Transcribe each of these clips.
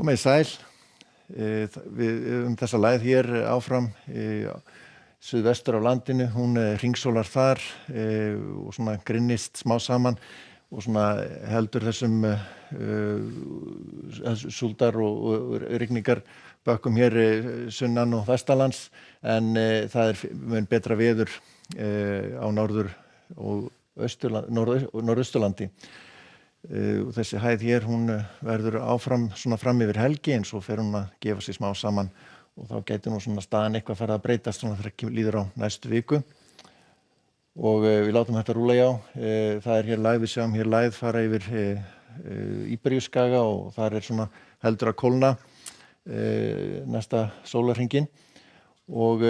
Komið sæl. Við þessa lægð hér áfram suðvestur af landinu, hún hringsólar þar og svona grinnist smá saman og svona heldur þessum súldar og rigningar bökkum hér sunnan og vestanlands en það mun betra veður á norður og norðausturlandi. Og þessi hæð hér, hún verður áfram svona fram yfir helgi en svo fer hún að gefa sig smá saman og þá gæti nú svona staðan eitthvað farið að breytast svona þegar líður á næstu viku og við látum þetta rúlla hjá. Það hér lægð, við sjáum hér lægð fara yfir Íberíuskaga og þar svona heldur að kólna næsta sólarhringinn og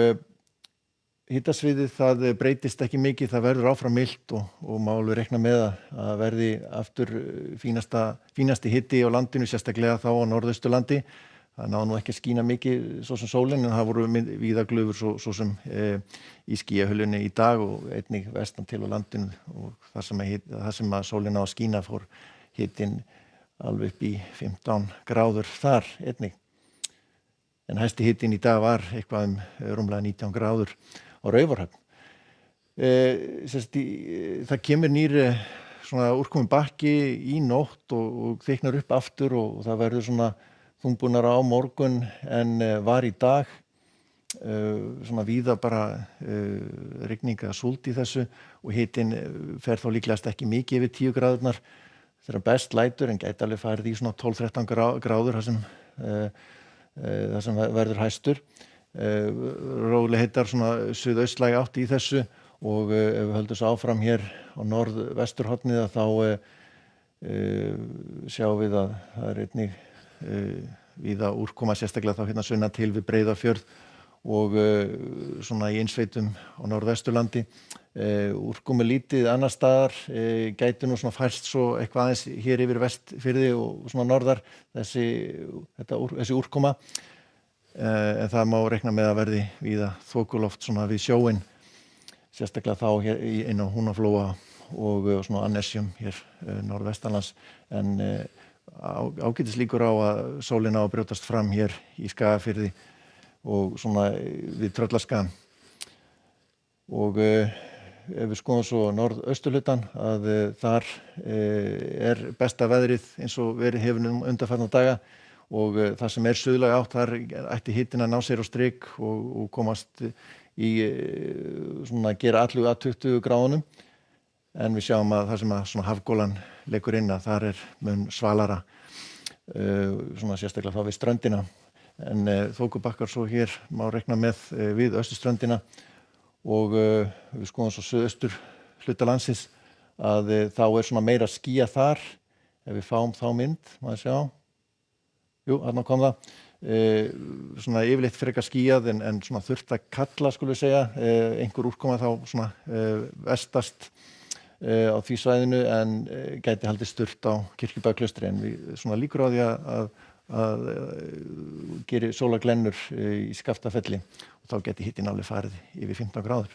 hitasviðið það breytist ekki mikið, það verður áfram milt og má alveg reikna með að verði aftur fínasti hiti á landinu, sérstaklega þá á norðausturlandi. Það náði nú ekki að skína mikið svo sem sólin en það voru víða glufur svo sem í skýjahulunni í dag og einnig vestan til á landinu og það sem að sólin á að skína fór hitinn alveg upp í 15 gráður þar einnig. En hæsti hitinn í dag var eitthvað rúmlega 19 gráður á Raufarhöfn. Það kemur nýr svona úrkominn bakki í nótt og þykknar upp aftur og það verður svona þungbúnara á morgun en var í dag. Svona víða bara rigning eða súld í þessu og hitinn fer þá líklegast ekki mikið yfir 10 gráðurnar þegar best lætur en gæti alveg farið í svona 12-13 gráður þar sem verður hæstur. Róleg heitar svona suðaustlæg átt í þessu og ef við höldum svo áfram hér á norðvesturhornið þá sjáum við að það einnig víða úrkoma sérstaklega þá hérna sunnan til við Breiðafjörð og svona í innsveitum á norðvesturlandi. Úrkomu lítið annars staðar gæti nú svona færst svo eitthvað aðeins hér yfir Vestfirði og svona norðar þessi úrkoma. En það má reikna með að verði víða þokuloft svona við sjóinn, sérstaklega þá hér inn á Húnaflóa og svona Annesjum hér norðvestanlands en ágætis líkur á að sólin á að brjótast fram hér í Skagafirði og svona við Tröllaskaga. Og ef við skoðum svo norðausturhlutann að þar besta veðrið eins og verið hefur undanfarna daga og það sem suðlæg átt, þar ætti hitinn að ná sér á strik og komast í svona gera allu að 20 gráðunum. En við sjáum að það sem að svona hafgólan leikur inn að þar mun svalara, svona sérstaklega þá við ströndina. En þokubakkar svo hér má reikna með við austurströndina og við skoðum svo suðaustur hluta landsins að þá svona meira skýja þar. Ef við fáum þá mynd, maður sjá. Jú, þarna kom það. Svona yfirleitt frekar skýjað en svona þurft að kalla, skulum við segja. Einhver úrkoma þá svona vestast á því svæðinu en gæti haldið sturt á Kirkjubæjarklaustri en við svona líkur á því að geri sólarglennur í Skaftafelli og þá gæti hitinn alveg farið yfir 15 gráður.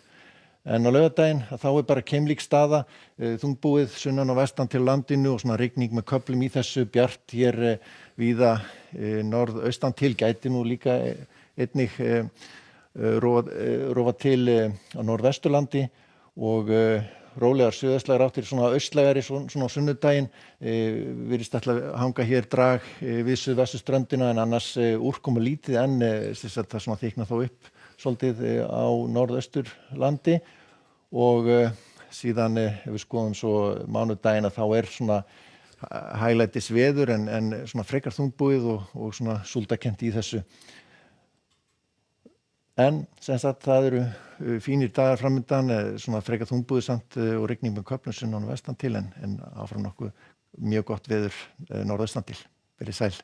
En á laugardaginn þá bara keimlík staða, þungbúið sunnan og vestan til landinu og svona rigning með köflum í þessu, bjart hér víða norðaustan til, gæti nú líka einnig rofa til á norðvesturlandi og rólegar suðvestlægar áttir svona austlægari svona á sunnudaginn, virðist ætla að hanga hér drag við suðvesturströndina en annars úrkomu lítið en það svona þykna þá upp svolítið á norðausturlandi og síðan ef við skoðum svo mánudaginn að þá svona hæglætis veður en svona frekar þungbúið og svona súldakent í þessu. En sem sagt það eru fínir dagar framundan, svona frekar þungbúið samt og rigning með köflum sunnan og vestan til en áfram nokkuð mjög gott veður norðaustan til. Verið sæl.